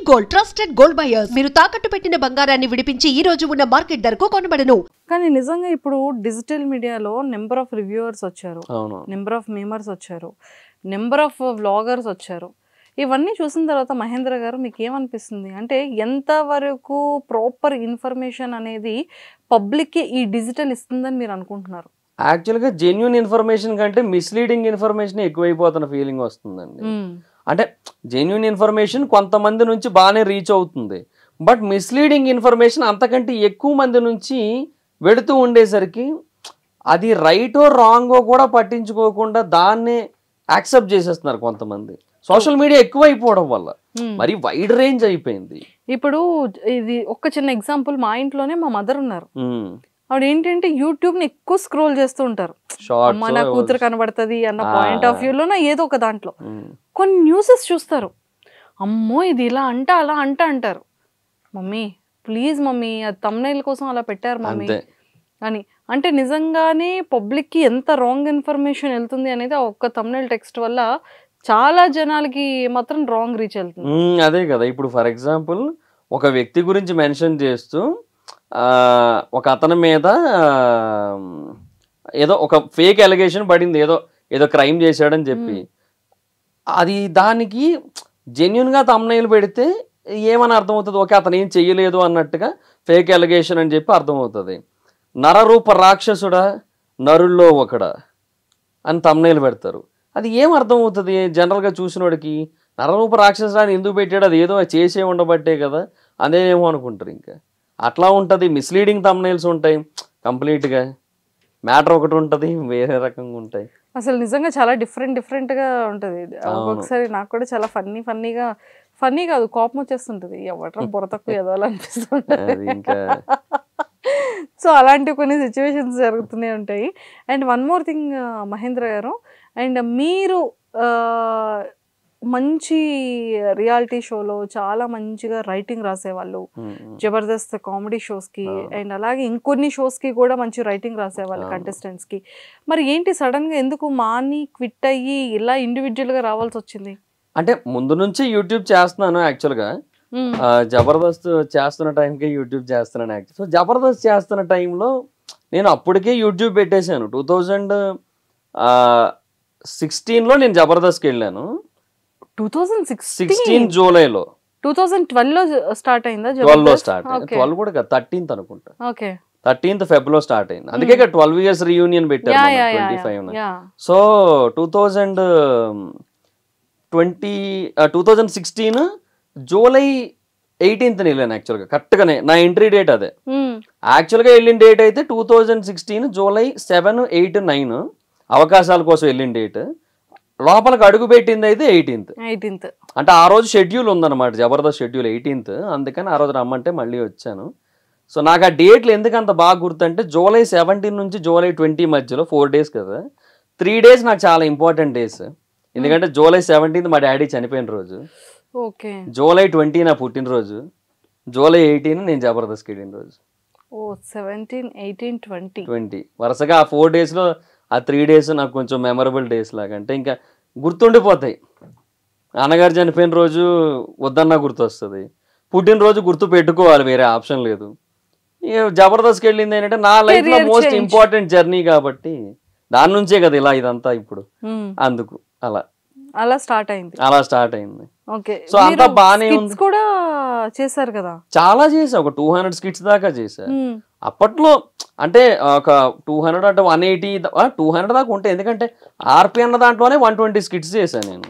Gold trusted gold buyers మీరు తాకట్టు పెట్టిన బంగారాన్ని విడిపించి ఈ రోజు ఉన్న మార్కెట్ ధరకు కొనబడను. కానీ నిజంగా ఇప్పుడు డిజిటల్ మీడియాలో నెంబర్ ఆఫ్ రివ్యూవర్స్ వచ్చారు, నెంబర్ ఆఫ్ మీమర్స్ వచ్చారు, నెంబర్ ఆఫ్ వ్లాగర్స్ వచ్చారు. ఇవన్నీ చూసిన తర్వాత మహేంద్ర గారు మీకు ఏమనిపిస్తుంది? అంటే ఎంతవరకు ప్రాపర్ ఇన్ఫర్మేషన్ అనేది పబ్లిక్కి ఈ డిజిటల్ ఇస్తుందని మీరు అనుకుంటున్నారు? యాక్చువల్గా జెన్యున్ ఇన్ఫర్మేషన్ కంటే మిస్లీడింగ్ ఇన్ఫర్మేషన్ ఎక్కువైపోతున్న ఫీలింగ్ వస్తుందండి. అంటే జెన్యున్ ఇన్ఫర్మేషన్ కొంతమంది నుంచి బాగానే రీచ్ అవుతుంది, బట్ మిస్లీడింగ్ ఇన్ఫర్మేషన్ అంతకంటే ఎక్కువ మంది నుంచి వెళుతూ ఉండేసరికి అది రైటో రాంగో కూడా పట్టించుకోకుండా దాన్ని యాక్సెప్ట్ చేసేస్తున్నారు కొంతమంది. సోషల్ మీడియా ఎక్కువ అయిపోవడం వల్ల మరి వైడ్ రేంజ్ అయిపోయింది. ఇప్పుడు ఇది ఒక చిన్న ఎగ్జాంపుల్, మా ఇంట్లోనే మా మదర్ ఉన్నారు. ఆవిడ ఏంటంటే యూట్యూబ్ ని ఎక్కువ స్క్రోల్ చేస్తూ ఉంటారు. మన కూతురు కనబడుతుంది అన్న పాయింట్ ఆఫ్ వ్యూలోనే ఏదో ఒక దాంట్లో కొన్ని న్యూసెస్ చూస్తారు. అమ్మో ఇది ఇలా అంట అలా అంటారు. మమ్మీ ప్లీజ్ మమ్మీ అది థంబ్నెయిల్ కోసం అలా పెట్టారు మమ్మీ అని. అంటే నిజంగానే పబ్లిక్ కి ఎంత రాంగ్ ఇన్ఫర్మేషన్ వెళ్తుంది అనేది ఆ ఒక్క థంబ్నెయిల్ టెక్స్ట్ వల్ల చాలా జనాలకి మాత్రం రాంగ్ రీచ్ వెళ్తుంది. అదే కదా, ఇప్పుడు ఫర్ ఎగ్జాంపుల్ ఒక వ్యక్తి గురించి మెన్షన్ చేస్తూ ఒక అతని మీద ఏదో ఒక ఫేక్ అలిగేషన్ పడింది, ఏదో క్రైమ్ చేశాడని చెప్పి, అది దానికి జెన్యున్గా థంబ్నెయిల్ పెడితే ఏమని అర్థమవుతుంది? ఓకే అతను ఏం చెయ్యలేదు అన్నట్టుగా ఫేక్ అలిగేషన్ అని చెప్పి అర్థమవుతుంది. నరరూప రాక్షసుడా నరుల్లో ఒకడా అని థంబ్నెయిల్ పెడతారు. అది ఏం అర్థమవుతుంది జనరల్గా చూసినోడికి? నరరూప రాక్షసుడు ఎందుకు పెట్టాడు? అది ఏదో చేసే ఉండబట్టే కదా, అదేమో అనుకుంటారు. ఇంకా అట్లా ఉంటుంది. మిస్లీడింగ్ థంబ్నెయిల్స్ ఉంటాయి, కంప్లీట్గా మ్యాటర్ ఒకటి ఉంటుంది, వేరే రకంగా ఉంటాయి. అసలు నిజంగా చాలా డిఫరెంట్గా ఉంటుంది. ఒక్కొక్కసారి నాకు కూడా చాలా ఫన్నీ కాదు కోపం వచ్చేస్తుంటుంది, ఎవట్రా బుర్ర తక్కువ ఎదవాలనిపిస్తుంటుంది. ఇంకా సో అలాంటి కొన్ని సిచ్యువేషన్స్ జరుగుతూనే ఉంటాయి. And one more thing Mahendra గారు, అండ్ మీరు మంచి రియాలిటీ షోలో చాలా మంచిగా రైటింగ్ రాసేవాళ్ళు, జబర్దస్త్ కామెడీ షోస్కి అండ్ అలాగే ఇంకొన్ని షోస్కి కూడా మంచి రైటింగ్ రాసేవాళ్ళు కంటెస్టెంట్స్కి. మరి ఏంటి సడన్గా ఎందుకు మాని క్విట్ అయ్యి ఇలా ఇండివిజువల్గా రావాల్సి వచ్చింది? అంటే ముందు నుంచి యూట్యూబ్ చేస్తున్నాను యాక్చువల్గా. జబర్దస్త్ చేస్తున్న టైంకే యూట్యూబ్ చేస్తున్నాను యాక్చువల్. సో జబర్దస్త్ చేస్తున్న టైంలో నేను అప్పటికే యూట్యూబ్ పెట్టేశాను. 2016లో నేను జబర్దస్త్కి వెళ్ళాను. 2016 జూలైలో. 2012లో స్టార్ట్ అయిందా? 12లో స్టార్ట్ అయింది. 12 కూడా 13th అనుకుంటా. 13th ఫెబ్రవరిలో స్టార్ట్ అయింది. అందుకే 12 years రీయూనియన్ పెట్టారు 25. సో 2016 జూలై 18th వెళ్ళాను యాక్చువల్గా. కరెక్ట్గానే నా ఎంట్రీ డేట్ అదే. యాక్చువల్గా వెళ్ళిన డేట్ అయితే 2016 జూలై 7, 8, 9 అవకాశాల కోసం వెళ్ళిన డేట్. లోపలికి అడుగు పెట్టింది అయితే 18th. అంటే ఆ రోజు షెడ్యూల్ ఉందన్నమాట, జబర్దస్త్ షెడ్యూల్ 18th. అందుకని ఆ రోజు రమ్మంటే మళ్ళీ వచ్చాను. సో నాకు ఆ డేట్లు ఎందుకంత బాగా గుర్తంటే జూలై 17 నుంచి జూలై 20 మధ్యలో 4 days కదా, 3 days నాకు చాలా ఇంపార్టెంట్ డేస్. ఎందుకంటే జూలై 17 మా డాడీ చనిపోయిన రోజు, జూలై 20 నా పుట్టినరోజు, జూలై 18 నేను జబర్దస్త్కి వెళ్ళిన రోజు. 17, 18, 20 వరుసగా ఆ 4 daysలో ఆ 3 days నాకు కొంచెం మెమరబుల్ డేస్ లాగా. అంటే ఇంకా గుర్తుండిపోతాయి. నాన్నగారు చనిపోయిన రోజు వద్దన్నా గుర్తొస్తుంది, పుట్టినరోజు గుర్తు పెట్టుకోవాలి, వేరే ఆప్షన్ లేదు. జబర్దస్త్కి వెళ్ళింది ఏంటంటే నా లైఫ్లో మోస్ట్ ఇంపార్టెంట్ జర్నీ కాబట్టి దాని నుంచే కదా ఇలా ఇదంతా ఇప్పుడు. అందుకు అలా స్టార్ట్ అయింది. సో అంతా బానే ఉంది. కూడా చేశారు కదా, చాలా చేసా, ఒక 200 skits దాకా చేశా అప్పట్లో. అంటే ఒక 200 అంటే 180 200 దాకా ఉంటాయి. ఎందుకంటే ఆర్పి అన్న దాంట్లోనే 120 skits చేశాను నేను.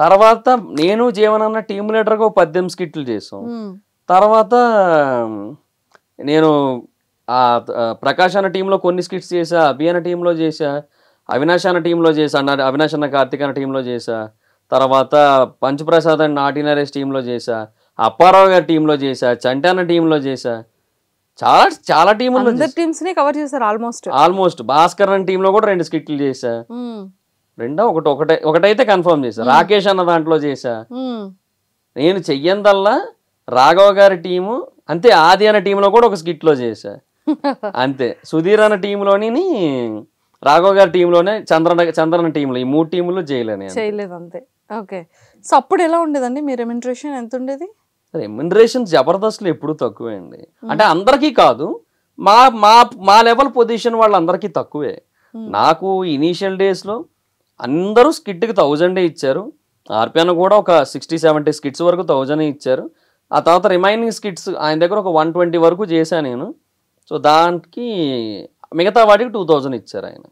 తర్వాత నేను జీవనన్న టీమ్ లీడర్గా 18 skits చేసాం. తర్వాత నేను ప్రకాష్ అన్న టీంలో కొన్ని స్కిట్స్ చేసా, అభి అన్న టీంలో చేసా, అవినాష్ అన్న టీంలో చేసా, అవినాష్ అన్న కార్తిక్ అన్న టీంలో చేసా, తర్వాత పంచప్రసాద్ అన్న నాటి నరేష్ టీంలో చేసా, అప్పారావు గారి టీంలో చేసా, చంటి అన్న టీంలో చేసా, చాలా టీంలో కవర్ చేశారు ఆల్మోస్ట్. భాస్కర్ అన్న టీంలో కూడా 2 skits చేసా, ఒకటైతే కన్ఫర్మ్ చేసా. రాకేష్ అన్న దాంట్లో చేసా. నేను చెయ్యందల్లా రాఘవ గారి టీము అంతే, ఆది అన్న టీంలో కూడా ఒక స్కిట్లో చేసా అంతే. సుధీర్ అన్న టీంలోని రాఘవ గారి టీంలోనే చంద్రన టీంలో ఈ 3 టీములు చేయలేదు అంతే. ఓకే. సో అప్పుడు ఎలా ఉండేదండి మీ రెమ్యునరేషన్? ఎంత ఉండేది? రెమ్యునరేషన్ జబర్దస్త్లో ఎప్పుడు తక్కువే అండి. అంటే అందరికీ కాదు, మా మా మా లెవెల్ పొజిషన్ వాళ్ళందరికీ తక్కువే. నాకు ఇనీషియల్ డేస్లో అందరూ స్కిట్కి 1000 ఇచ్చారు. ఆర్పిఎన్ కూడా ఒక 60-70 స్కిట్స్ వరకు 1000 ఇచ్చారు. ఆ తర్వాత రిమైనింగ్ స్కిట్స్ ఆయన దగ్గర ఒక 120 వరకు చేశాను నేను. సో దానికి మిగతా వాటికి 2000 ఇచ్చారు ఆయన.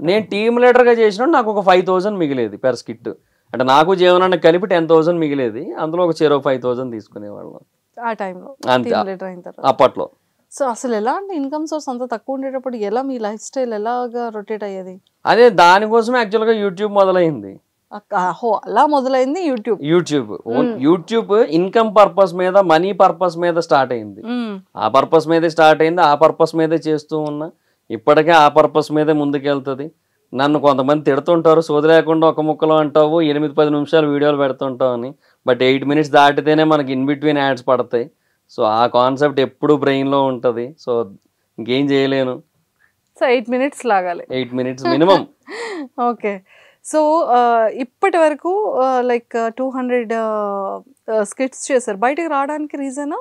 నేను టీమ్ లీడర్గా చేసినప్పుడు నాకు ఒక 5000 మిగిలేది పెర్ స్కిట్. అంటే నాకు జీవనాన్ని కలిపి 10,000 మిగిలేది. అందులో ఒక 5,000 తీసుకునేవాళ్ళం ఆ టైంలో అప్పట్లో. సో అసలు ఎలా అంటే ఇన్కమ్ సోర్స్ అంత తక్కువ ఉండేటప్పుడు ఎలా మీ లైఫ్ స్టైల్ ఎలాగా రొటేట్ అయ్యేది? అదే దానికోసమే యాక్చువల్గా యూట్యూబ్ మొదలైంది. అలా మొదలైంది యూట్యూబ్ ఇన్కమ్ పర్పస్ మీద, మనీ పర్పస్ మీద స్టార్ట్ అయింది. ఆ పర్పస్ మీదే స్టార్ట్ అయింది, ఆ పర్పస్ మీదే చేస్తూ ఉన్నా. ఇప్పటికే ఆ పర్పస్ మీదే ముందుకెళ్తుంది. నన్ను కొంతమంది తిడుతుంటారు, సోది లేకుండా ఒక ముక్కలో అంటావు, 8-10 నిమిషాలు వీడియోలు పెడుతుంటావు అని. బట్ 8 minutes దాటితేనే మనకి ఇన్ బిట్వీన్ యాడ్స్ పడతాయి. సో ఆ కాన్సెప్ట్ ఎప్పుడు బ్రెయిన్లో ఉంటుంది. సో ఇంకేం చేయలేను. సో 8 minutes లాగాలి, 8 minutes మినిమం. ఓకే. సో ఇప్పటి వరకు లైక్ 200 స్కిట్స్ చేశారు. బయటకు రావడానికి రీజన్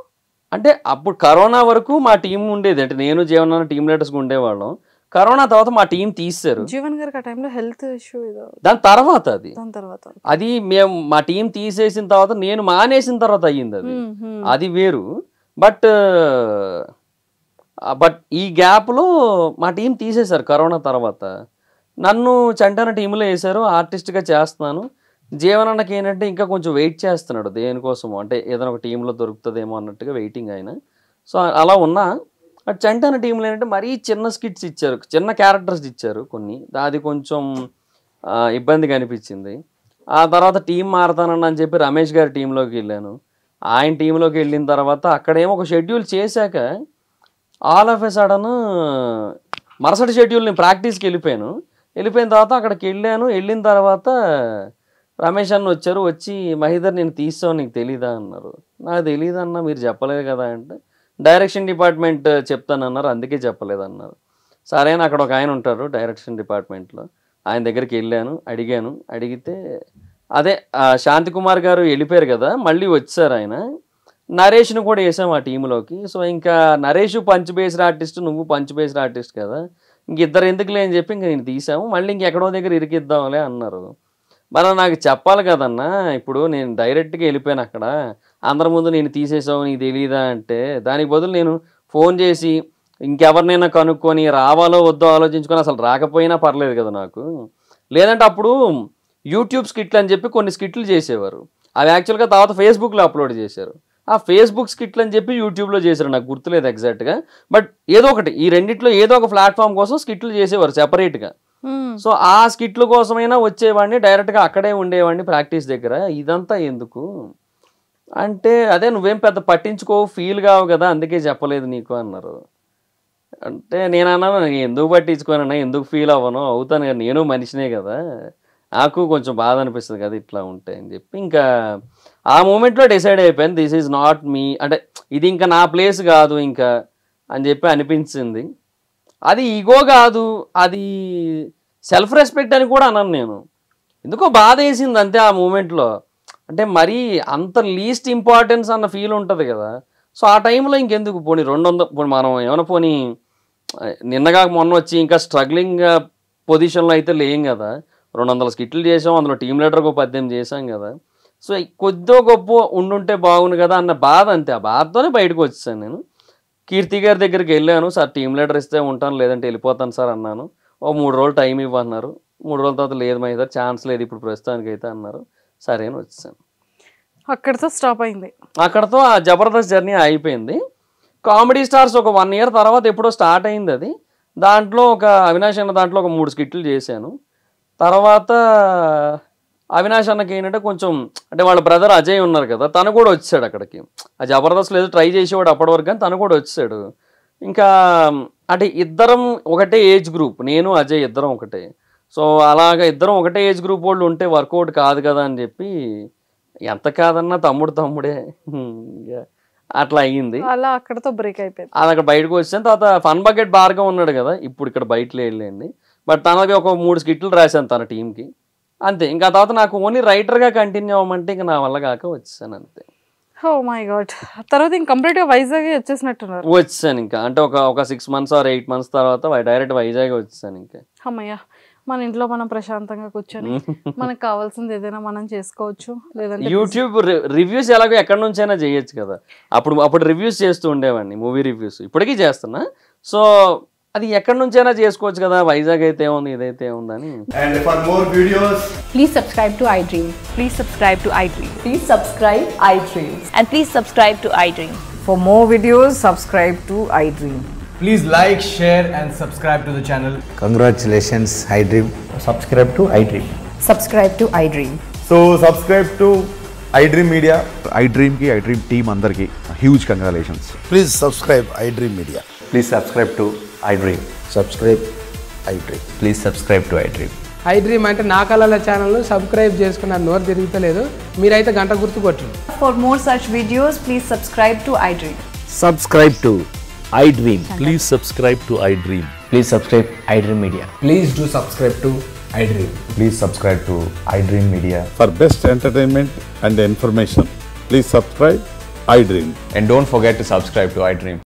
అంటే అప్పుడు కరోనా వరకు మా టీం ఉండేది. అంటే నేను జీవన్ టీమ్ లీడర్స్గా ఉండేవాళ్ళం. కరోనా తర్వాత మా టీం తీశారు. జీవన్ గారికి ఆ టైంలో హెల్త్ ఇష్యూ దాని తర్వాత అది మేము మా టీం తీసేసిన తర్వాత, నేను మానేసిన తర్వాత అయ్యింది అది వేరు. బట్ ఈ గ్యాప్లో మా టీం తీసేశారు కరోనా తర్వాత. నన్ను చంటన టీంలో వేశారు, ఆర్టిస్ట్గా చేస్తున్నాను. జీవనన్నకి ఏంటంటే ఇంకా కొంచెం వెయిట్ చేస్తున్నాడు దేనికోసము, అంటే ఏదైనా ఒక టీంలో దొరుకుతుందేమో అన్నట్టుగా వెయిటింగ్ ఆయన. సో అలా ఉన్నా చంటన టీంలో ఏంటంటే మరీ చిన్న స్కిట్స్ ఇచ్చారు, చిన్న క్యారెక్టర్స్ ఇచ్చారు కొన్ని. అది కొంచెం ఇబ్బందిగా అనిపించింది. ఆ తర్వాత టీం మారుతానని అని చెప్పి రమేష్ గారి టీంలోకి వెళ్ళాను. ఆయన టీంలోకి వెళ్ళిన తర్వాత అక్కడేమో ఒక షెడ్యూల్ చేశాక ఆల్ ఆఫ్ ఎ సడన్ మరుసటి షెడ్యూల్ నేను ప్రాక్టీస్కి వెళ్ళిపోయిన తర్వాత అక్కడికి వెళ్ళిన తర్వాత రమేష్ అన్న వచ్చారు. వచ్చి మహీధర్ నేను తీస్తాను, నీకు తెలీదా అన్నారు. నాకు తెలీదు అన్న, మీరు చెప్పలేదు కదా అంటే, డైరెక్షన్ డిపార్ట్మెంట్ చెప్తానన్నారు, అందుకే చెప్పలేదన్నారు. సరే అని అక్కడ ఒక ఆయన ఉంటారు డైరెక్షన్ డిపార్ట్మెంట్లో, ఆయన దగ్గరికి అడిగితే అదే శాంతికుమార్ గారు వెళ్ళిపోయారు కదా, మళ్ళీ వచ్చారు ఆయన. నరేష్ను కూడా వేసాం ఆ టీంలోకి. సో ఇంకా నరేష్ పంచ్ బేస్డ్ ఆర్టిస్ట్, నువ్వు పంచ్ బేస్డ్ ఆర్టిస్ట్ కదా, ఇంకిద్దరు ఎందుకులే అని చెప్పి ఇంక నేను తీసాము. మళ్ళీ ఇంకెక్కడో దగ్గర ఇరికిద్దాంలే అన్నారు. మరి నాకు చెప్పాలి కదన్నా, ఇప్పుడు నేను డైరెక్ట్గా వెళ్ళిపోయాను అక్కడ, అందరి ముందు నేను తీసేసావు నీకు తెలీదా అంటే, దానికి బదులు నేను ఫోన్ చేసి ఇంకెవరినైనా కనుక్కొని రావాలో వద్దో ఆలోచించుకొని అసలు రాకపోయినా పర్లేదు కదా నాకు. లేదంటే అప్పుడు యూట్యూబ్ స్కిట్లు అని చెప్పి కొన్ని స్కిట్లు చేసేవారు, అవి యాక్చువల్గా తర్వాత ఫేస్బుక్లో అప్లోడ్ చేశారు. ఆ ఫేస్బుక్ స్కిట్లు అని చెప్పి యూట్యూబ్లో చేశారు, నాకు గుర్తులేదు ఎగ్జాక్ట్గా. బట్ ఏదో ఒకటి ఈ రెండిట్లో ఏదో ఒక ప్లాట్ఫామ్ కోసం స్కిట్లు చేసేవారు సెపరేట్గా. సో ఆ స్కిట్ల కోసమైనా వచ్చేవాడిని, డైరెక్ట్గా అక్కడే ఉండేవాడిని ప్రాక్టీస్ దగ్గర. ఇదంతా ఎందుకు అంటే, అదే నువ్వేం పెద్ద పట్టించుకోవు, ఫీల్ కావు కదా, అందుకే చెప్పలేదు నీకు అన్నారు. అంటే నేను అన్నాను, ఎందుకు పట్టించుకోనన్నా, ఎందుకు ఫీల్ అవ్వను, అవుతాను కదా, నేను మనిషినే కదా, నాకు కొంచెం బాధ అనిపిస్తుంది కదా ఇట్లా ఉంటాయి అని చెప్పి ఇంకా ఆ మూమెంట్లో డిసైడ్ అయిపోయాను, దిస్ ఈజ్ నాట్ మీ, అంటే ఇది ఇంకా నా ప్లేస్ కాదు ఇంకా అని చెప్పి అనిపించింది. అది ఈగో కాదు, అది సెల్ఫ్ రెస్పెక్ట్ అని కూడా అన్నాను నేను. ఎందుకో బాధ వేసింది అంతే ఆ మూమెంట్లో. అంటే మరీ అంత లీస్ట్ ఇంపార్టెన్స్ అన్న ఫీల్ ఉంటుంది కదా. సో ఆ టైంలో ఇంకెందుకు పోనీ 200 మనం ఏమైనా పోనీ నిన్నగా మొన్న వచ్చి ఇంకా స్ట్రగ్లింగ్ పొజిషన్లో అయితే లేం కదా, 200 స్కిట్లు చేసాం, అందులో టీమ్ లీడర్కి 18 చేసాం కదా. సో కొద్దో గొప్ప ఉండుంటే బాగుండు కదా అన్న బాధ అంతే. ఆ బాధతోనే బయటకు వచ్చేసాను నేను. కీర్తి గారి దగ్గరికి వెళ్ళాను, సార్ టీమ్ లీడర్ ఇస్తే ఉంటాను, లేదంటే వెళ్ళిపోతాను సార్ అన్నాను. 3 రోజులు టైం ఇవ్వన్నారు. 3 రోజుల తర్వాత లేదు మహేధర్, ఛాన్స్ లేదు ఇప్పుడు ప్రస్తుతానికి అయితే అన్నారు. సరే అని వచ్చేసాను. అక్కడితో స్టాప్ అయింది. అక్కడతో ఆ జబర్దస్త్ జర్నీ అయిపోయింది. కామెడీ స్టార్స్ ఒక 1 year తర్వాత ఎప్పుడో స్టార్ట్ అయింది అది. దాంట్లో ఒక అవినాష్ అన్న దాంట్లో ఒక 3 స్కిట్లు చేశాను. తర్వాత అవినాష్ అన్నకి ఏంటంటే కొంచెం, అంటే వాళ్ళ బ్రదర్ అజయ్ ఉన్నారు కదా, తను కూడా వచ్చాడు అక్కడికి. ఆ జబర్దస్త్ లేదు ట్రై చేసేవాడు అప్పటి వరకు, కానీ తను కూడా వచ్చాడు. ఇంకా అంటే ఇద్దరం ఒకటే ఏజ్ గ్రూప్, నేను అజయ్ ఇద్దరం ఒకటే. సో అలాగా ఇద్దరం ఒకటే ఏజ్ గ్రూప్ వాళ్ళు ఉంటే వర్కౌట్ కాదు కదా అని చెప్పి, ఎంత కాదన్నా తమ్ముడే అట్లా అయ్యింది. అలా అక్కడతో బ్రేక్ అయిపోయింది. అది అక్కడ బయటకు వచ్చాను. తర్వాత ఫన్ బకెట్ బార్గా ఉన్నాడు కదా, ఇప్పుడు ఇక్కడ బయటలో వెళ్ళండి. బట్ తనకి ఒక 3 స్కిట్లు రాశాను తన టీంకి అంతే. ఇంకా తర్వాత నాకు ఓన్లీ రైటర్గా కంటిన్యూ అవ్వమంటే ఇంకా నా వల్ల కాక వచ్చాను అంతే. Oh my god. తర్వాత ఇంక కంప్లీట్ గా వైజాగ్ వచ్చేసినట్టున్నారు. వచ్చాను ఇంకా, అంటే ఒక 6 months or 8 months తర్వాత డైరెక్ట్ వైజాగ్ వచ్చాను ఇంకా. అమ్మయ్య, మన ఇంట్లో మనం ప్రశాంతంగా కూర్చొని మనకు కావాల్సింది ఏదైనా మనం చేసుకోవచ్చు. లేదంటే యూట్యూబ్ రివ్యూస్ ఎలాగో ఎక్కడి నుంచైనా చేయొచ్చు కదా. అప్పుడు రివ్యూస్ చేస్తూ ఉండేవాడిని, మూవీ రివ్యూస్, ఇప్పటికీ చేస్తున్నా. సో అది ఎక్కడి నుంచైనా చేసుకోవచ్చు కదా, వైజాగ్ అయితే ఏముంది, ఇదైతే ఏముందని. And for more videos, Please subscribe to iDream. Please subscribe to iDream. Please subscribe iDream. And please subscribe to iDream. For more videos, subscribe to iDream. please like, share and subscribe to the channel. Congratulations, iDream. Subscribe to iDream. Subscribe to iDream. So subscribe to iDream Media. iDream ki iDream team andarki huge congratulations. Please subscribe iDream Media. Please subscribe to iDream. Subscribe iDream. Please subscribe to iDream. iDream అంటే నా కళల ఛానల్ను subscribe చేసుకున్నారు, నోరు తిరుగుతలేదు, మీరైతే గంట గుర్తు కొట్టండి. For more such videos, please subscribe to iDream. Subscribe to iDream. Please subscribe to iDream. Please subscribe iDream Media. Please do subscribe to iDream. Please subscribe to iDream Media. For best entertainment and information, please subscribe iDream. And don't forget to subscribe to iDream.